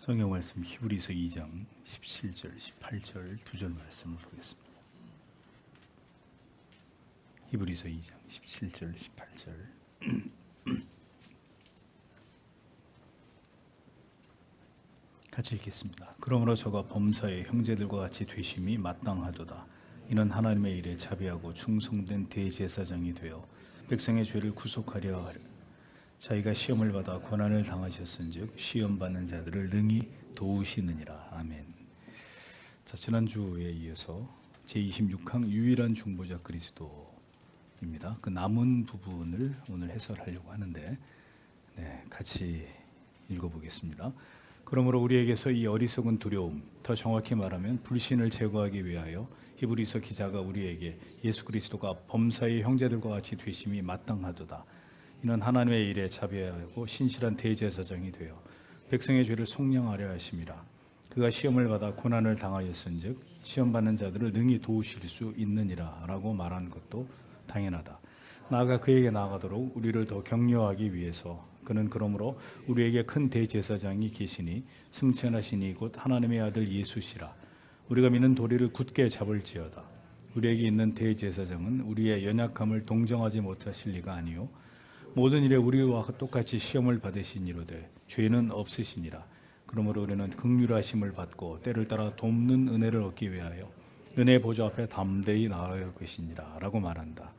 성경 말씀 히브리서 2장 17절, 18절 두 절 말씀을 보겠습니다. 히브리서 2장 17절, 18절 같이 읽겠습니다. 그러므로 저가 범사의 형제들과 같이 되심이 마땅하도다. 이는 하나님의 일에 자비하고 충성된 대제사장이 되어 백성의 죄를 구속하려 하려 자기가 시험을 받아 고난을 당하셨은즉 시험 받는 자들을 능히 도우시느니라. 아멘. 자, 지난주에 이어서 제26항 유일한 중보자 그리스도입니다. 그 남은 부분을 오늘 해설하려고 하는데 같이 읽어보겠습니다. 그러므로 우리에게서 이 어리석은 두려움, 더 정확히 말하면 불신을 제거하기 위하여 히브리서 기자가 우리에게 예수 그리스도가 범사의 형제들과 같이 되심이 마땅하도다. 이는 하나님의 일에 자비하고 신실한 대제사장이 되어 백성의 죄를 속량하려 하심이라. 그가 시험을 받아 고난을 당하였은즉 시험 받는 자들을 능히 도우실 수 있느니라 라고 말한 것도 당연하다. 나아가 그에게 나아가도록 우리를 더 격려하기 위해서 그는 그러므로 우리에게 큰 대제사장이 계시니 승천하시니 곧 하나님의 아들 예수시라. 우리가 믿는 도리를 굳게 잡을지어다. 우리에게 있는 대제사장은 우리의 연약함을 동정하지 못하실 리가 아니요 모든 일에 우리와 똑같이 시험을 받으시니로되 죄는 없으시니라. 그러므로 우리는 긍휼하심을 받고 때를 따라 돕는 은혜를 얻기 위하여 은혜의 보좌 앞에 담대히 나아갈 것이니라 라고 말한다.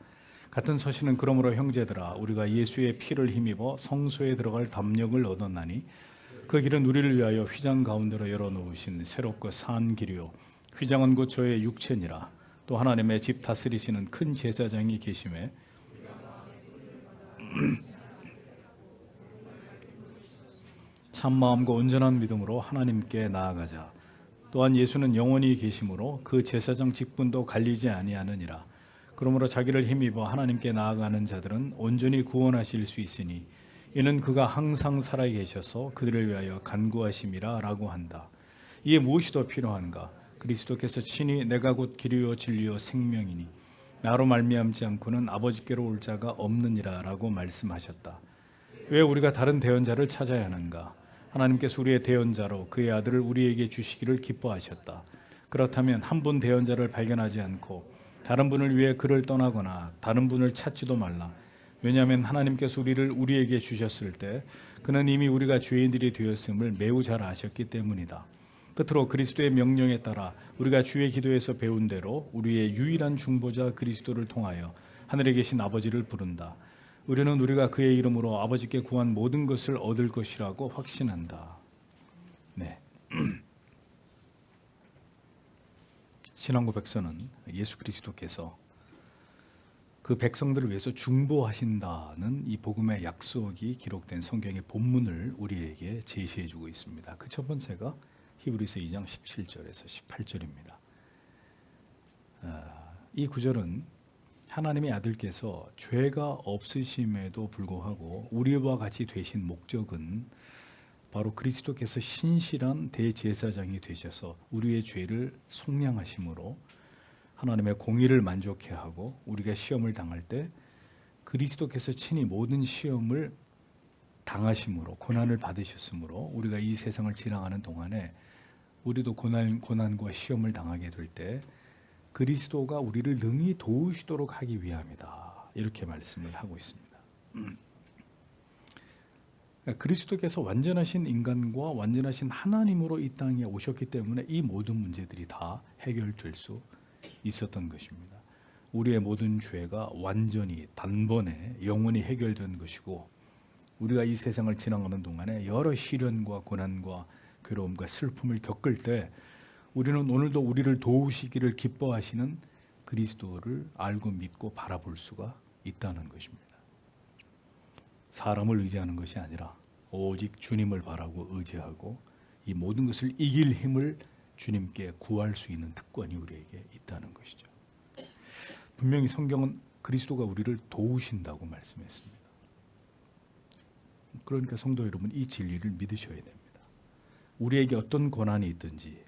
같은 서신은 그러므로 형제들아 우리가 예수의 피를 힘입어 성소에 들어갈 담력을 얻었나니 그 길은 우리를 위하여 휘장 가운데로 열어놓으신 새롭고 산 길이요 휘장은 곧 저의 육체니라. 또 하나님의 집 다스리시는 큰 제사장이 계심에 참마음과 온전한 믿음으로 하나님께 나아가자. 또한 예수는 영원히 계심으로 그 제사장 직분도 갈리지 아니하느니라. 그러므로 자기를 힘입어 하나님께 나아가는 자들은 온전히 구원하실 수 있으니 이는 그가 항상 살아 계셔서 그들을 위하여 간구하심이라 라고 한다. 이에 무엇이 더 필요한가? 그리스도께서 친히 내가 곧 길이요 진리요 생명이니 나로 말미암지 않고는 아버지께로 올 자가 없느니라 라고 말씀하셨다. 왜 우리가 다른 대언자를 찾아야 하는가? 하나님께서 우리의 대언자로 그의 아들을 우리에게 주시기를 기뻐하셨다. 그렇다면 한 분 대언자를 발견하지 않고 다른 분을 위해 그를 떠나거나 다른 분을 찾지도 말라. 왜냐하면 하나님께서 우리에게 주셨을 때 그는 이미 우리가 죄인들이 되었음을 매우 잘 아셨기 때문이다. 끝으로 그리스도의 명령에 따라 우리가 주의 기도에서 배운 대로 우리의 유일한 중보자 그리스도를 통하여 하늘에 계신 아버지를 부른다. 우리는 우리가 그의 이름으로 아버지께 구한 모든 것을 얻을 것이라고 확신한다. 신앙 고백서는 예수 그리스도께서 그 백성들을 위해서 중보하신다는 이 복음의 약속이 기록된 성경의 본문을 우리에게 제시해 주고 있습니다. 그 첫 번째가 히브리서 2장 17절에서 18절입니다. 이 구절은 하나님의 아들께서 죄가 없으심에도 불구하고 우리와 같이 되신 목적은 바로 그리스도께서 신실한 대제사장이 되셔서 우리의 죄를 속량하심으로 하나님의 공의를 만족해 하고 우리가 시험을 당할 때 그리스도께서 친히 모든 시험을 당하심으로 고난을 받으셨으므로 우리가 이 세상을 지나가는 동안에 우리도 고난과 시험을 당하게 될 때 그리스도가 우리를 능히 도우시도록 하기 위함이다. 이렇게 말씀을 하고 있습니다. 그리스도께서 완전하신 인간과 완전하신 하나님으로 이 땅에 오셨기 때문에 이 모든 문제들이 다 해결될 수 있었던 것입니다. 우리의 모든 죄가 완전히 단번에 영원히 해결된 것이고 우리가 이 세상을 지나가는 동안에 여러 시련과 고난과 괴로움과 슬픔을 겪을 때 우리는 오늘도 우리를 도우시기를 기뻐하시는 그리스도를 알고 믿고 바라볼 수가 있다는 것입니다. 사람을 의지하는 것이 아니라 오직 주님을 바라고 의지하고 이 모든 것을 이길 힘을 주님께 구할 수 있는 특권이 우리에게 있다는 것이죠. 분명히 성경은 그리스도가 우리를 도우신다고 말씀했습니다. 그러니까 성도 여러분, 이 진리를 믿으셔야 됩니다. 우리에게 어떤 고난이 있든지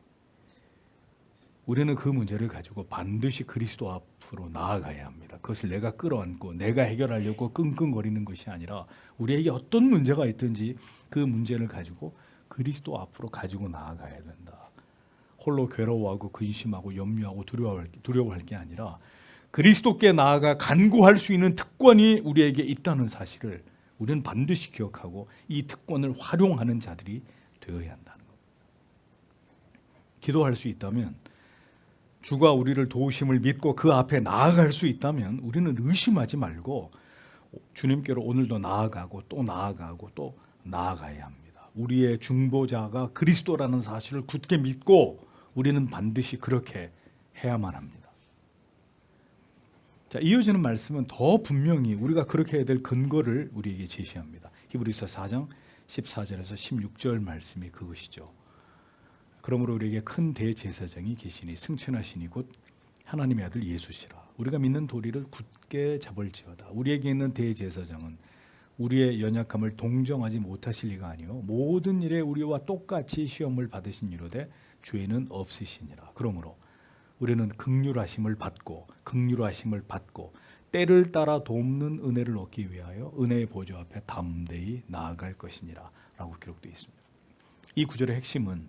우리는 그 문제를 가지고 반드시 그리스도 앞으로 나아가야 합니다. 그것을 내가 끌어안고 내가 해결하려고 끙끙거리는 것이 아니라 우리에게 어떤 문제가 있든지 그 문제를 가지고 그리스도 앞으로 가지고 나아가야 된다. 홀로 괴로워하고 근심하고 염려하고 두려워할 게 아니라 그리스도께 나아가 간구할 수 있는 특권이 우리에게 있다는 사실을 우리는 반드시 기억하고 이 특권을 활용하는 자들이 되어야 한다는 겁니다. 기도할 수 있다면, 주가 우리를 도우심을 믿고 그 앞에 나아갈 수 있다면 우리는 의심하지 말고 주님께로 오늘도 나아가고 또 나아가고 또 나아가야 합니다. 우리의 중보자가 그리스도라는 사실을 굳게 믿고 우리는 반드시 그렇게 해야만 합니다. 자, 이어지는 말씀은 더 분명히 우리가 그렇게 해야 될 근거를 우리에게 제시합니다. 히브리서 4장 14절에서 16절 말씀이 그것이죠. 그러므로 우리에게 큰 대제사장이 계시니 승천하시니 곧 하나님의 아들 예수시라. 우리가 믿는 도리를 굳게 잡을지어다. 우리에게 있는 대제사장은 우리의 연약함을 동정하지 못하실 리가 아니요 모든 일에 우리와 똑같이 시험을 받으신 이로되 죄는 없으시니라. 그러므로 우리는 긍휼하심을 받고 때를 따라 돕는 은혜를 얻기 위하여 은혜의 보좌 앞에 담대히 나아갈 것이니라 라고 기록되어 있습니다. 이 구절의 핵심은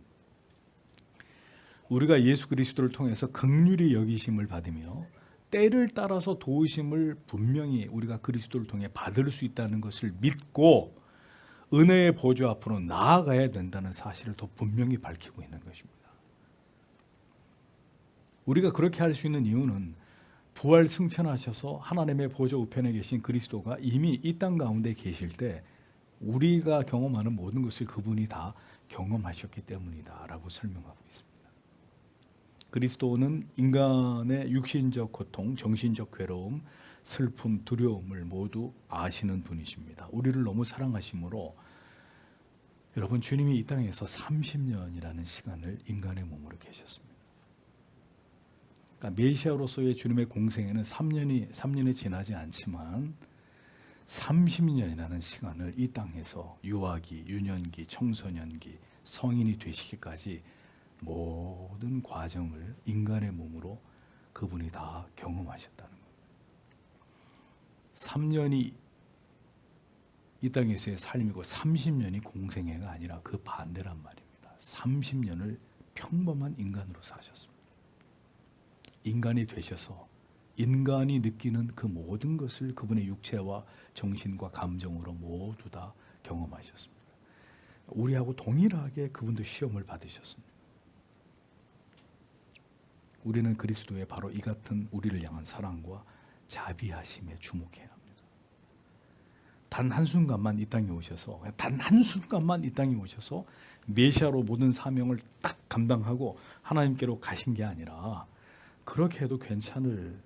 우리가 예수 그리스도를 통해서 긍휼히 여기심을 받으며 때를 따라서 도우심을 분명히 우리가 그리스도를 통해 받을 수 있다는 것을 믿고 은혜의 보좌 앞으로 나아가야 된다는 사실을 더 분명히 밝히고 있는 것입니다. 우리가 그렇게 할 수 있는 이유는 부활 승천하셔서 하나님의 보좌 우편에 계신 그리스도가 이미 이 땅 가운데 계실 때 우리가 경험하는 모든 것을 그분이 다 경험하셨기 때문이다 라고 설명하고 있습니다. 그리스도는 인간의 육신적 고통, 정신적 괴로움, 슬픔, 두려움을 모두 아시는 분이십니다. 우리를 너무 사랑하심으로 여러분, 주님이 이 땅에서 30년이라는 시간을 인간의 몸으로 계셨습니다. 그러니까 메시아로서의 주님의 공생에는 3년이 지나지 않지만 30년이라는 시간을 이 땅에서 유아기, 유년기, 청소년기, 성인이 되시기까지 모든 과정을 인간의 몸으로 그분이 다 경험하셨다는 겁니다. 3년이 이 땅에서의 삶이고 30년이 공생애가 아니라 그 반대란 말입니다. 30년을 평범한 인간으로 사셨습니다. 인간이 되셔서 인간이 느끼는 그 모든 것을 그분의 육체와 정신과 감정으로 모두 다 경험하셨습니다. 우리하고 동일하게 그분도 시험을 받으셨습니다. 우리는 그리스도의 바로 이 같은 우리를 향한 사랑과 자비하심에 주목해야 합니다. 단 한순간만 이 땅에 오셔서 메시아로 모든 사명을 딱 감당하고 하나님께로 가신 게 아니라 그렇게 해도 괜찮을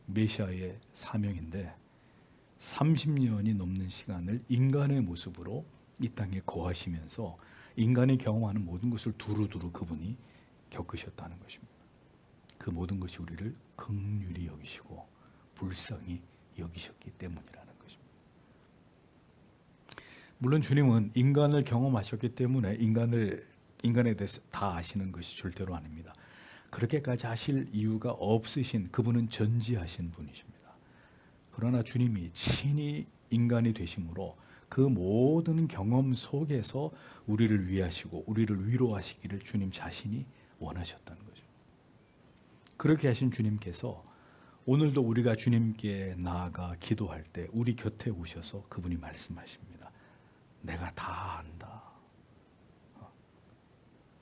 메시아의 사명인데 30년이 넘는 시간을 인간의 모습으로 이 땅에 거하시면서 인간이 경험하는 모든 것을 두루두루 그분이 겪으셨다는 것입니다. 그 모든 것이 우리를 긍휼히 여기시고 불쌍히 여기셨기 때문이라는 것입니다. 물론 주님은 인간을 경험하셨기 때문에 인간에 대해서 다 아시는 것이 절대로 아닙니다. 그렇게까지 하실 이유가 없으신 그분은 전지하신 분이십니다. 그러나 주님이 친히 인간이 되심으로 그 모든 경험 속에서 우리를 위하시고 우리를 위로하시기를 주님 자신이 원하셨다는 거죠. 그렇게 하신 주님께서 오늘도 우리가 주님께 나아가 기도할 때 우리 곁에 오셔서 그분이 말씀하십니다. 내가 다 안다.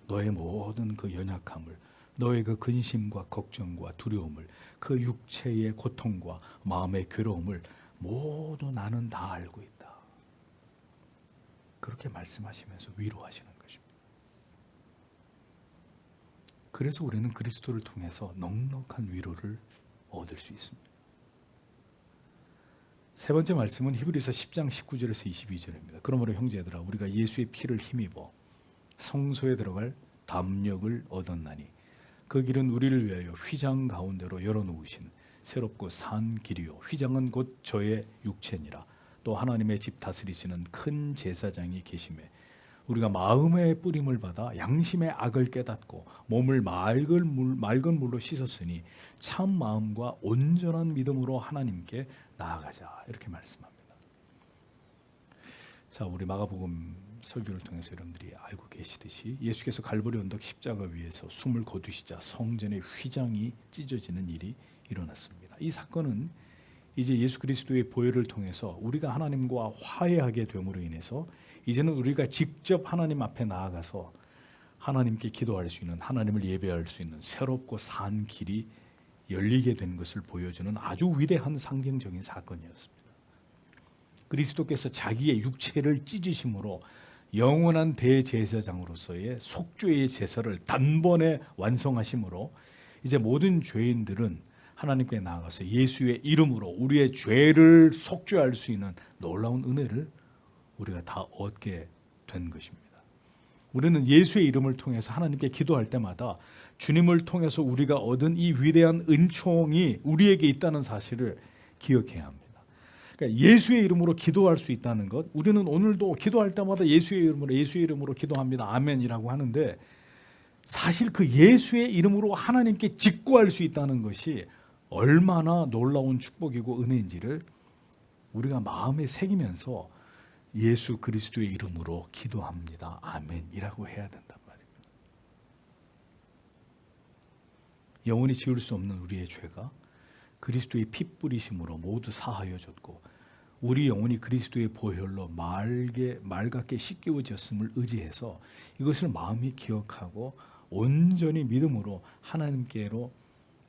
너의 모든 그 연약함을, 너의 그 근심과 걱정과 두려움을, 그 육체의 고통과 마음의 괴로움을 모두 나는 다 알고 있다. 그렇게 말씀하시면서 위로하시는 것입니다. 그래서 우리는 그리스도를 통해서 넉넉한 위로를 얻을 수 있습니다. 세 번째 말씀은 히브리서 10장 19절에서 22절입니다. 그러므로 형제들아 우리가 예수의 피를 힘입어 성소에 들어갈 담력을 얻었나니 그 길은 우리를 위하여 휘장 가운데로 열어놓으신 새롭고 산 길이요 휘장은 곧 저의 육체니라. 또 하나님의 집 다스리시는 큰 제사장이 계심에 우리가 마음의 뿌림을 받아 양심의 악을 깨닫고 몸을 맑은 물로 씻었으니 참 마음과 온전한 믿음으로 하나님께 나아가자. 이렇게 말씀합니다. 자, 우리 마가복음 설교를 통해서 여러분들이 알고 계시듯이 예수께서 갈보리 언덕 십자가 위에서 숨을 거두시자 성전의 휘장이 찢어지는 일이 일어났습니다. 이 사건은 이제 예수 그리스도의 보혈을 통해서 우리가 하나님과 화해하게 됨으로 인해서 이제는 우리가 직접 하나님 앞에 나아가서 하나님께 기도할 수 있는, 하나님을 예배할 수 있는 새롭고 산 길이 열리게 된 것을 보여주는 아주 위대한 상징적인 사건이었습니다. 그리스도께서 자기의 육체를 찢으심으로 영원한 대제사장으로서의 속죄의 제사를 단번에 완성하심으로 이제 모든 죄인들은 하나님께 나아가서 예수의 이름으로 우리의 죄를 속죄할 수 있는 놀라운 은혜를 우리가 다 얻게 된 것입니다. 우리는 예수의 이름을 통해서 하나님께 기도할 때마다 주님을 통해서 우리가 얻은 이 위대한 은총이 우리에게 있다는 사실을 기억해야 합니다. 그러니까 예수의 이름으로 기도할 수 있다는 것, 우리는 오늘도 기도할 때마다 예수의 이름으로 기도합니다. 아멘이라고 하는데 사실 그 예수의 이름으로 하나님께 직구할 수 있다는 것이 얼마나 놀라운 축복이고 은혜인지를 우리가 마음에 새기면서 예수 그리스도의 이름으로 기도합니다. 아멘이라고 해야 된단 말입니다. 영원히 지울 수 없는 우리의 죄가 그리스도의 피 뿌리심으로 모두 사하여졌고 우리 영혼이 그리스도의 보혈로 맑게 씻겨졌음을 의지해서 이것을 마음이 기억하고 온전히 믿음으로 하나님께로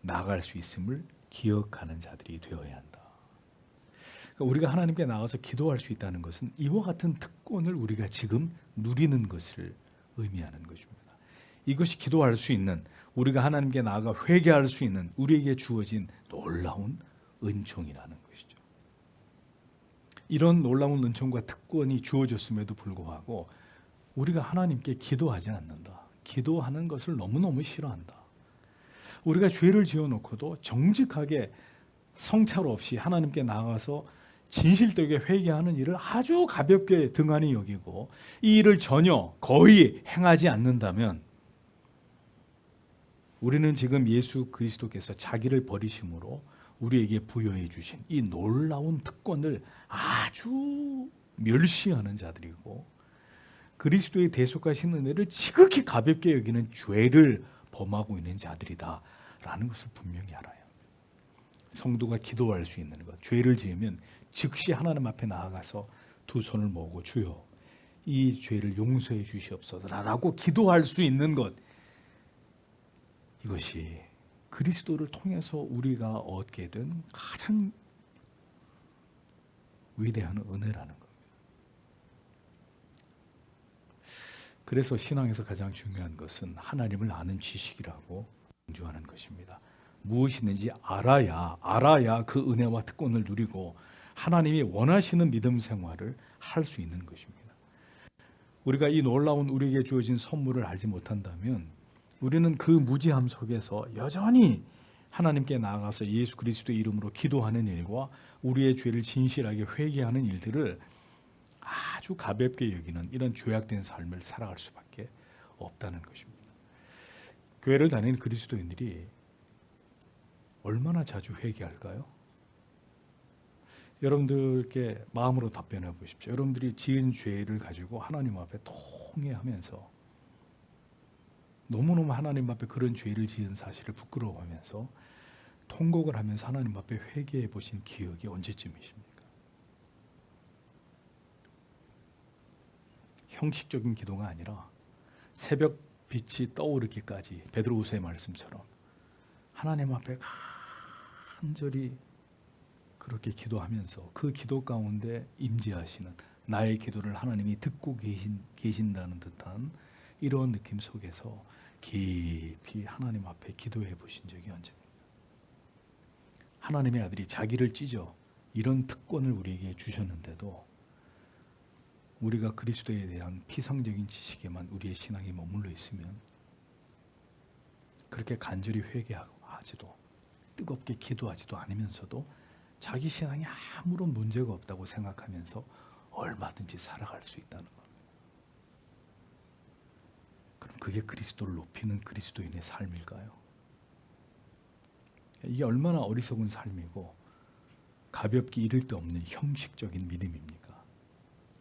나아갈 수 있음을 기억하는 자들이 되어야 한다. 그러니까 우리가 하나님께 나가서 기도할 수 있다는 것은 이와 같은 특권을 우리가 지금 누리는 것을 의미하는 것입니다. 이것이 기도할 수 있는, 우리가 하나님께 나아가 회개할 수 있는 우리에게 주어진 놀라운 은총이라는 것이죠. 이런 놀라운 은총과 특권이 주어졌음에도 불구하고 우리가 하나님께 기도하지 않는다. 기도하는 것을 너무너무 싫어한다. 우리가 죄를 지어놓고도 정직하게 성찰 없이 하나님께 나아가서 진실되게 회개하는 일을 아주 가볍게 등한히 여기고 이 일을 전혀 거의 행하지 않는다면 우리는 지금 예수 그리스도께서 자기를 버리심으로 우리에게 부여해 주신 이 놀라운 특권을 아주 멸시하는 자들이고 그리스도의 대속하신 은혜를 지극히 가볍게 여기는 죄를 범하고 있는 자들이다라는 것을 분명히 알아요. 성도가 기도할 수 있는 것, 죄를 지으면 즉시 하나님 앞에 나아가서 두 손을 모으고 주여 이 죄를 용서해 주시옵소서라고 기도할 수 있는 것, 이것이 그리스도를 통해서 우리가 얻게 된 가장 위대한 은혜라는 겁니다. 그래서 신앙에서 가장 중요한 것은 하나님을 아는 지식이라고 강조하는 것입니다. 무엇이든지 알아야 그 은혜와 특권을 누리고 하나님이 원하시는 믿음 생활을 할 수 있는 것입니다. 우리가 이 놀라운 우리에게 주어진 선물을 알지 못한다면 우리는 그 무지함 속에서 여전히 하나님께 나아가서 예수 그리스도의 이름으로 기도하는 일과 우리의 죄를 진실하게 회개하는 일들을 아주 가볍게 여기는 이런 죄악된 삶을 살아갈 수밖에 없다는 것입니다. 교회를 다니는 그리스도인들이 얼마나 자주 회개할까요? 여러분들께 마음으로 답변해 보십시오. 여러분들이 지은 죄를 가지고 하나님 앞에 통회하면서 너무너무 하나님 앞에 그런 죄를 지은 사실을 부끄러워하면서 통곡을 하면서 하나님 앞에 회개해 보신 기억이 언제쯤이십니까? 형식적인 기도가 아니라 새벽 빛이 떠오르기까지 베드로후서의 말씀처럼 하나님 앞에 간절히 그렇게 기도하면서 그 기도 가운데 임재하시는 나의 기도를 하나님이 듣고 계신다는 듯한 이런 느낌 속에서 깊이 하나님 앞에 기도해 보신 적이 언제입니까? 하나님의 아들이 자기를 찢어 이런 특권을 우리에게 주셨는데도 우리가 그리스도에 대한 피상적인 지식에만 우리의 신앙이 머물러 있으면 그렇게 간절히 회개하지도 뜨겁게 기도하지도 않으면서도 자기 신앙이 아무런 문제가 없다고 생각하면서 얼마든지 살아갈 수 있다는 겁니다. 그럼 그게 그리스도를 높이는 그리스도인의 삶일까요? 이게 얼마나 어리석은 삶이고 가볍게 이를 데 없는 형식적인 믿음입니까?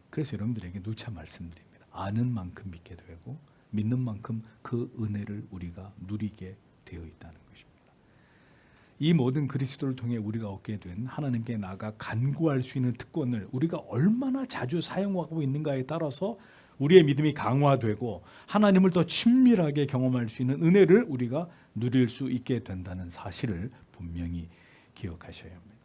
그래서 여러분들에게 누차 말씀드립니다. 아는 만큼 믿게 되고 믿는 만큼 그 은혜를 우리가 누리게 되어 있다는 것입니다. 이 모든 그리스도를 통해 우리가 얻게 된 하나님께 나아가 간구할 수 있는 특권을 우리가 얼마나 자주 사용하고 있는가에 따라서 우리의 믿음이 강화되고 하나님을 더 친밀하게 경험할 수 있는 은혜를 우리가 누릴 수 있게 된다는 사실을 분명히 기억하셔야 합니다.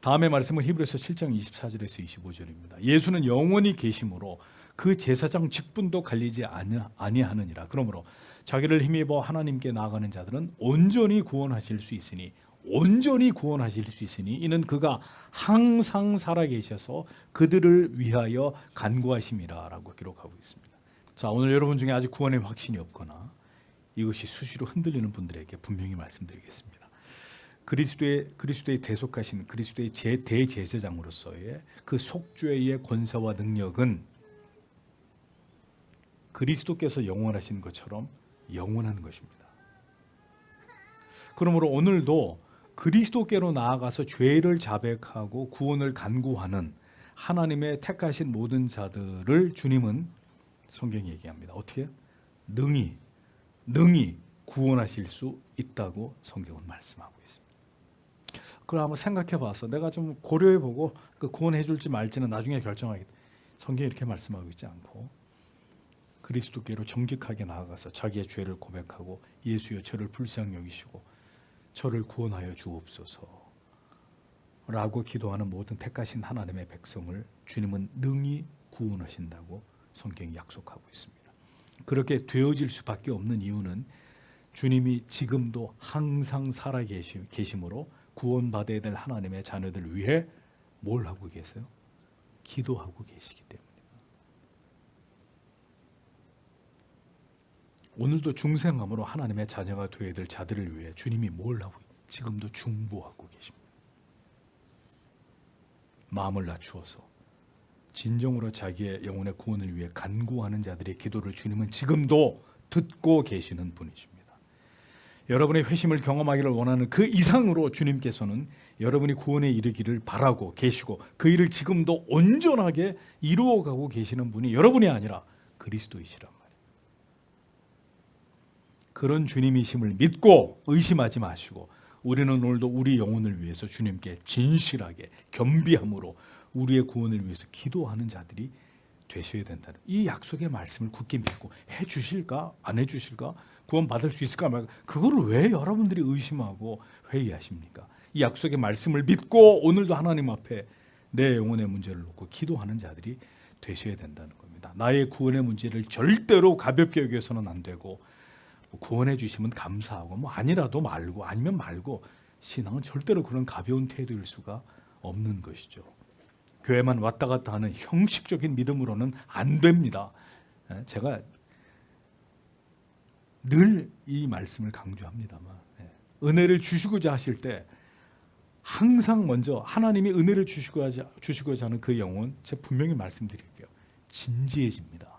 다음의 말씀은 히브리서 7장 24절에서 25절입니다. 예수는 영원히 계심으로 그 제사장 직분도 갈리지 아니하느니라. 그러므로 자기를 힘입어 하나님께 나아가는 자들은 온전히 구원하실 수 있으니 이는 그가 항상 살아계셔서 그들을 위하여 간구하심이라 라고 기록하고 있습니다. 자, 오늘 여러분 중에 아직 구원의 확신이 없거나 이것이 수시로 흔들리는 분들에게 분명히 말씀드리겠습니다. 그리스도의 대속하신 그리스도의 대제사장으로서의 그 속죄의 권세와 능력은 그리스도께서 영원하신 것처럼 영원한 것입니다. 그러므로 오늘도 그리스도께로 나아가서 죄를 자백하고 구원을 간구하는 하나님의 택하신 모든 자들을 주님은 성경이 얘기합니다. 어떻게? 능히 구원하실 수 있다고 성경은 말씀하고 있습니다. 그걸 한번 생각해 봐서 내가 좀 고려해 보고 그 구원해 줄지 말지는 나중에 결정하겠다. 성경이 이렇게 말씀하고 있지 않고 그리스도께로 정직하게 나아가서 자기의 죄를 고백하고 예수여 저를 불쌍히 여기시고 저를 구원하여 주옵소서 라고 기도하는 모든 택하신 하나님의 백성을 주님은 능히 구원하신다고 성경이 약속하고 있습니다. 그렇게 되어질 수밖에 없는 이유는 주님이 지금도 항상 살아계심으로 구원받아야 될 하나님의 자녀들 위해 뭘 하고 계세요? 기도하고 계시기 때문입니다. 오늘도 중생함으로 하나님의 자녀가 되어야 될 자들을 위해 주님이 뭘 하고 지금도 중보하고 계십니다. 마음을 낮추어서 진정으로 자기의 영혼의 구원을 위해 간구하는 자들의 기도를 주님은 지금도 듣고 계시는 분이십니다. 여러분의 회심을 경험하기를 원하는 그 이상으로 주님께서는 여러분이 구원에 이르기를 바라고 계시고 그 일을 지금도 온전하게 이루어가고 계시는 분이 여러분이 아니라 그리스도이시란 말이에요. 그런 주님이심을 믿고 의심하지 마시고 우리는 오늘도 우리 영혼을 위해서 주님께 진실하게 겸비함으로 우리의 구원을 위해서 기도하는 자들이 되셔야 된다는 이 약속의 말씀을 굳게 믿고 해 주실까 안 해 주실까 구원 받을 수 있을까 말까 그거를 왜 여러분들이 의심하고 회의하십니까? 이 약속의 말씀을 믿고 오늘도 하나님 앞에 내 영혼의 문제를 놓고 기도하는 자들이 되셔야 된다는 겁니다. 나의 구원의 문제를 절대로 가볍게 여겨서는 안 되고 구원해 주시면 감사하고 아니라도 말고 아니면 말고 신앙은 절대로 그런 가벼운 태도일 수가 없는 것이죠. 교회만 왔다 갔다 하는 형식적인 믿음으로는 안 됩니다. 제가 늘 이 말씀을 강조합니다만 은혜를 주시고자 하실 때 항상 먼저 하나님이 은혜를 주시고자 하는 그 영혼 제가 분명히 말씀드릴게요. 진지해집니다.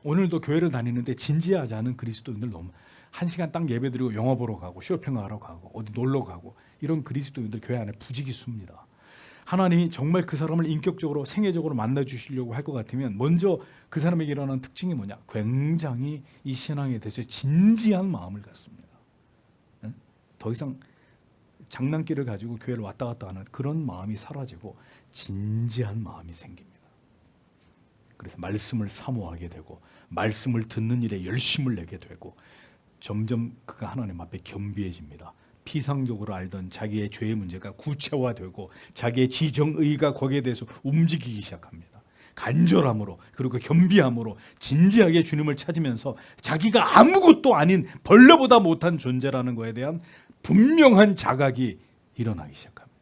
오늘도 교회를 다니는데 진지하지 않은 그리스도인들 너무 1시간 딱 예배드리고 영화 보러 가고 쇼핑하러 가고 어디 놀러 가고 이런 그리스도인들 교회 안에 부지기수입니다. 하나님이 정말 그 사람을 인격적으로 생애적으로 만나 주시려고 할 것 같으면 먼저 그 사람에게 일어나는 특징이 뭐냐? 굉장히 이 신앙에 대해서 진지한 마음을 갖습니다. 더 이상 장난기를 가지고 교회를 왔다 갔다 하는 그런 마음이 사라지고 진지한 마음이 생깁니다. 그래서 말씀을 사모하게 되고 말씀을 듣는 일에 열심을 내게 되고 점점 그가 하나님 앞에 겸비해집니다. 피상적으로 알던 자기의 죄의 문제가 구체화되고 자기의 지정의가 거기에 대해서 움직이기 시작합니다. 간절함으로 그리고 겸비함으로 진지하게 주님을 찾으면서 자기가 아무것도 아닌 벌레보다 못한 존재라는 것에 대한 분명한 자각이 일어나기 시작합니다.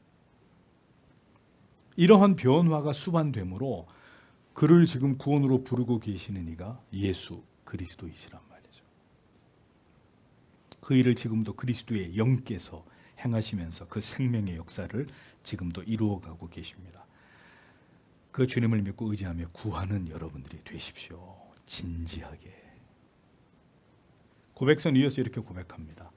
이러한 변화가 수반되므로 그를 지금 구원으로 부르고 계시는 이가 예수 그리스도이시란 말이죠. 그 일을 지금도 그리스도의 영께서 행하시면서 그 생명의 역사를 지금도 이루어가고 계십니다. 그 주님을 믿고 의지하며 구하는 여러분들이 되십시오. 진지하게. 고백선 이어서 이렇게 고백합니다.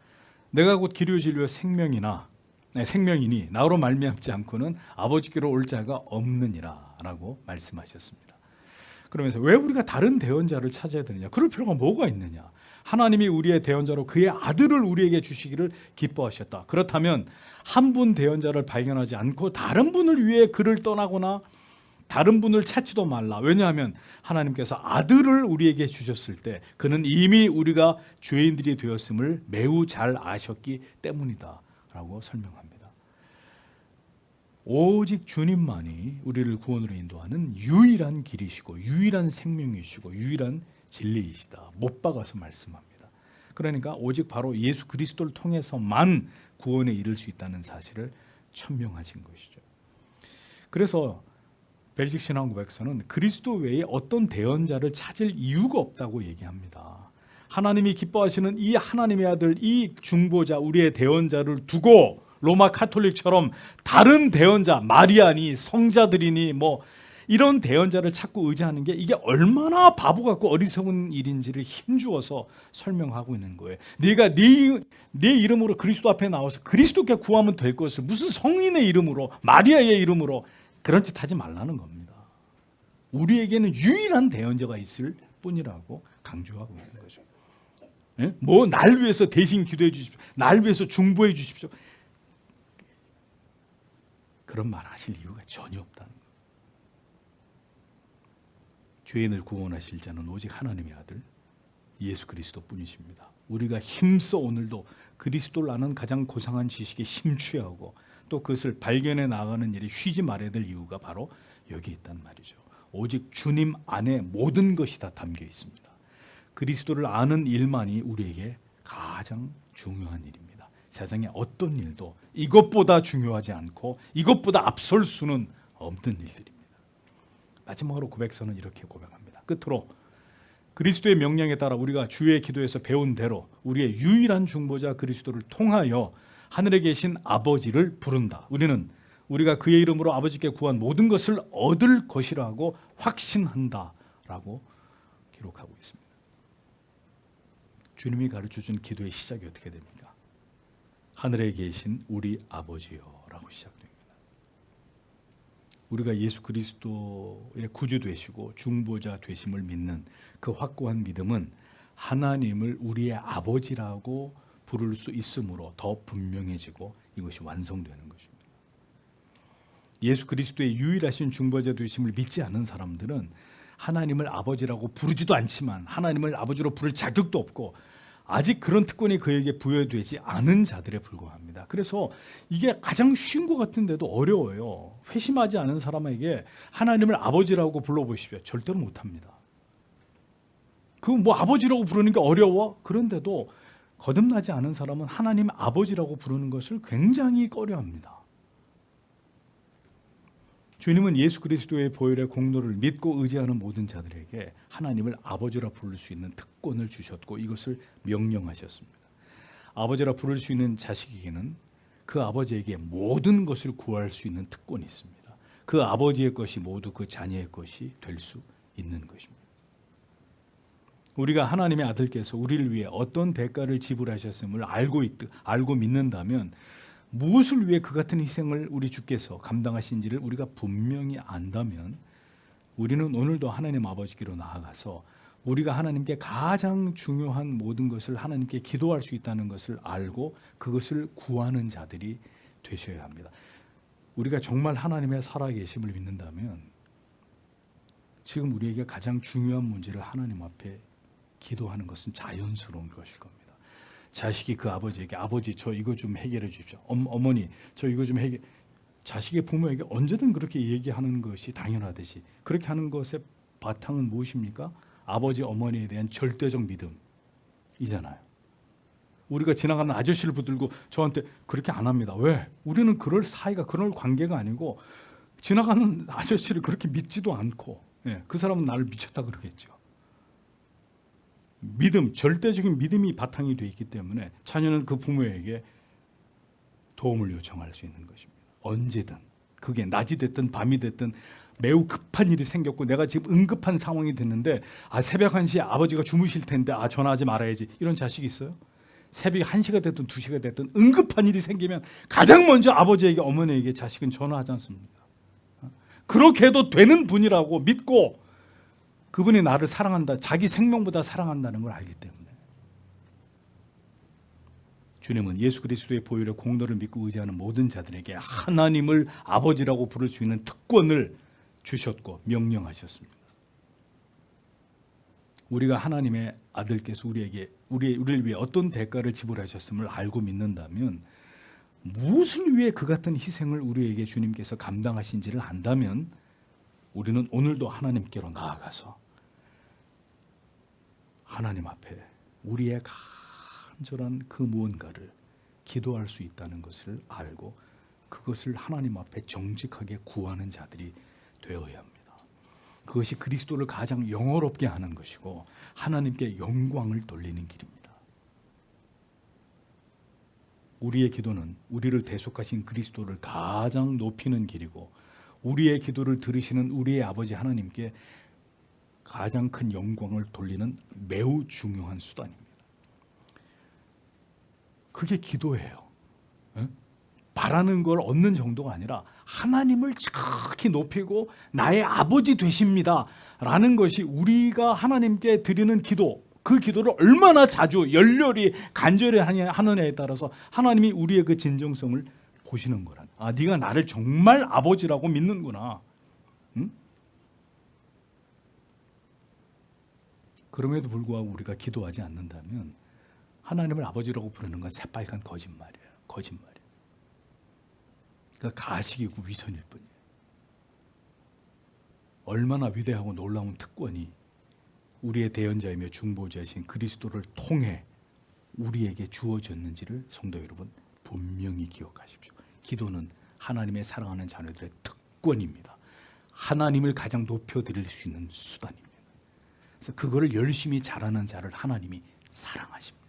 내가 곧 길이요 진리요 생명이니 나로 말미암지 않고는 아버지께로 올 자가 없느니라 라고 말씀하셨습니다. 그러면서 왜 우리가 다른 대언자를 찾아야 되느냐? 그럴 필요가 뭐가 있느냐? 하나님이 우리의 대언자로 그의 아들을 우리에게 주시기를 기뻐하셨다. 그렇다면 한 분 대언자를 발견하지 않고 다른 분을 위해 그를 떠나거나 다른 분을 찾지도 말라. 왜냐하면 하나님께서 아들을 우리에게 주셨을 때 그는 이미 우리가 죄인들이 되었음을 매우 잘 아셨기 때문이다 라고 설명합니다. 오직 주님만이 우리를 구원으로 인도하는 유일한 길이시고 유일한 생명이시고 유일한 진리이시다. 못 박아서 말씀합니다. 그러니까 오직 바로 예수 그리스도를 통해서만 구원에 이를 수 있다는 사실을 천명하신 것이죠. 그래서 벨식 신앙 고백서는 그리스도 외에 어떤 대언자를 찾을 이유가 없다고 얘기합니다. 하나님이 기뻐하시는 이 하나님의 아들, 이 중보자, 우리의 대언자를 두고 로마 카톨릭처럼 다른 대언자, 마리아니, 성자들이니 뭐 이런 대언자를 찾고 의지하는 게 이게 얼마나 바보 같고 어리석은 일인지를 힘주어서 설명하고 있는 거예요. 네가 네 이름으로 그리스도 앞에 나와서 그리스도께 구하면 될 것을 무슨 성인의 이름으로, 마리아의 이름으로 그런 짓 하지 말라는 겁니다. 우리에게는 유일한 대언자가 있을 뿐이라고 강조하고 있는 거죠. 예? 뭐 날 위해서 대신 기도해 주십시오. 날 위해서 중보해 주십시오. 그런 말 하실 이유가 전혀 없다는 거예요. 죄인을 구원하실 자는 오직 하나님의 아들 예수 그리스도 뿐이십니다. 우리가 힘써 오늘도 그리스도를 아는 가장 고상한 지식에 심취하고 또 그것을 발견해 나가는 일이 쉬지 말아야 될 이유가 바로 여기 있단 말이죠. 오직 주님 안에 모든 것이 다 담겨 있습니다. 그리스도를 아는 일만이 우리에게 가장 중요한 일입니다. 세상에 어떤 일도 이것보다 중요하지 않고 이것보다 앞설 수는 없는 일들입니다. 마지막으로 고백서는 이렇게 고백합니다. 끝으로 그리스도의 명령에 따라 우리가 주의 기도에서 배운 대로 우리의 유일한 중보자 그리스도를 통하여 하늘에 계신 아버지를 부른다. 우리는 우리가 그의 이름으로 아버지께 구한 모든 것을 얻을 것이라고 확신한다 라고 기록하고 있습니다. 주님이 가르쳐준 기도의 시작이 어떻게 됩니까? 하늘에 계신 우리 아버지여 라고 시작됩니다. 우리가 예수 그리스도의 구주 되시고 중보자 되심을 믿는 그 확고한 믿음은 하나님을 우리의 아버지라고 부를 수 있으므로 더 분명해지고 이것이 완성되는 것입니다. 예수 그리스도의 유일하신 중보자 되심을 믿지 않는 사람들은 하나님을 아버지라고 부르지도 않지만 하나님을 아버지로 부를 자격도 없고 아직 그런 특권이 그에게 부여되지 않은 자들에 불과합니다. 그래서 이게 가장 쉬운 것 같은데도 어려워요. 회심하지 않은 사람에게 하나님을 아버지라고 불러보십시오. 절대로 못합니다. 그 뭐 아버지라고 부르는 게 어려워? 그런데도 거듭나지 않은 사람은 하나님 아버지라고 부르는 것을 굉장히 꺼려합니다. 주님은 예수 그리스도의 보혈의 공로를 믿고 의지하는 모든 자들에게 하나님을 아버지라 부를 수 있는 특권을 주셨고 이것을 명령하셨습니다. 아버지라 부를 수 있는 자식에게는 그 아버지에게 모든 것을 구할 수 있는 특권이 있습니다. 그 아버지의 것이 모두 그 자녀의 것이 될 수 있는 것입니다. 우리가 하나님의 아들께서 우리를 위해 어떤 대가를 지불하셨음을 알고 믿는다면 무엇을 위해 그 같은 희생을 우리 주께서 감당하신지를 우리가 분명히 안다면 우리는 오늘도 하나님 아버지께로 나아가서 우리가 하나님께 가장 중요한 모든 것을 하나님께 기도할 수 있다는 것을 알고 그것을 구하는 자들이 되셔야 합니다. 우리가 정말 하나님의 살아계심을 믿는다면 지금 우리에게 가장 중요한 문제를 하나님 앞에 기도하는 것은 자연스러운 것일 겁니다. 자식이 그 아버지에게 아버지 저 이거 좀 해결해 주십시오. 어머니 저 이거 좀 해결. 자식의 부모에게 언제든 그렇게 얘기하는 것이 당연하듯이 그렇게 하는 것의 바탕은 무엇입니까? 아버지 어머니에 대한 절대적 믿음이잖아요. 우리가 지나가는 아저씨를 붙들고 저한테 그렇게 안 합니다. 왜? 우리는 그럴 사이가 그럴 관계가 아니고 지나가는 아저씨를 그렇게 믿지도 않고 그 사람은 나를 미쳤다 그러겠죠. 믿음, 절대적인 믿음이 바탕이 되어 있기 때문에 자녀는 그 부모에게 도움을 요청할 수 있는 것입니다. 언제든 그게 낮이 됐든 밤이 됐든 매우 급한 일이 생겼고 내가 지금 응급한 상황이 됐는데 새벽 1시에 아버지가 주무실 텐데 전화하지 말아야지 이런 자식이 있어요? 새벽 1시가 됐든 2시가 됐든 응급한 일이 생기면 가장 먼저 아버지에게 어머니에게 자식은 전화하지 않습니까? 그렇게 해도 되는 분이라고 믿고 그분이 나를 사랑한다, 자기 생명보다 사랑한다는 걸 알기 때문에 주님은 예수 그리스도의 보혈의 공로를 믿고 의지하는 모든 자들에게 하나님을 아버지라고 부를 수 있는 특권을 주셨고 명령하셨습니다. 우리가 하나님의 아들께서 우리를 위해 어떤 대가를 지불하셨음을 알고 믿는다면, 무엇을 위해 그 같은 희생을 우리에게 주님께서 감당하신지를 안다면 우리는 오늘도 하나님께로 나아가서 하나님 앞에 우리의 간절한 그 무언가를 기도할 수 있다는 것을 알고 그것을 하나님 앞에 정직하게 구하는 자들이 되어야 합니다. 그것이 그리스도를 가장 영화롭게 하는 것이고 하나님께 영광을 돌리는 길입니다. 우리의 기도는 우리를 대속하신 그리스도를 가장 높이는 길이고 우리의 기도를 들으시는 우리의 아버지 하나님께 가장 큰 영광을 돌리는 매우 중요한 수단입니다. 그게 기도예요. 바라는 걸 얻는 정도가 아니라 하나님을 지극히 높이고 나의 아버지 되십니다 라는 것이 우리가 하나님께 드리는 기도, 그 기도를 얼마나 자주 열렬히 간절히 하느냐에 따라서 하나님이 우리의 그 진정성을 보시는 거란. 아, 네가 나를 정말 아버지라고 믿는구나. 응? 그럼에도 불구하고 우리가 기도하지 않는다면 하나님을 아버지라고 부르는 건 새빨간 거짓말이에요. 거짓말이에요. 그러니까 가식이고 위선일 뿐이에요. 얼마나 위대하고 놀라운 특권이 우리의 대연자이며 중보자이신 그리스도를 통해 우리에게 주어졌는지를 성도 여러분 분명히 기억하십시오. 기도는 하나님의 사랑하는 자녀들의 특권입니다. 하나님을 가장 높여드릴 수 있는 수단입니다. 그래서 그거를 열심히 잘하는 자를 하나님이 사랑하십니다.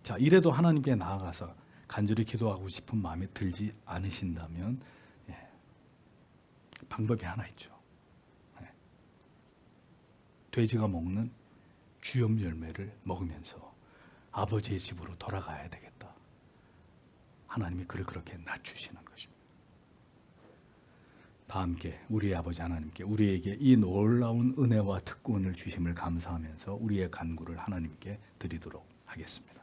자, 이래도 하나님께 나아가서 간절히 기도하고 싶은 마음에 들지 않으신다면 방법이 하나 있죠. 돼지가 먹는 주염 열매를 먹으면서 아버지의 집으로 돌아가야 되겠다. 하나님이 그를 그렇게 낮추시는 것입니다. 다 함께 우리의 아버지 하나님께 우리에게 이 놀라운 은혜와 특권을 주심을 감사하면서 우리의 간구를 하나님께 드리도록 하겠습니다.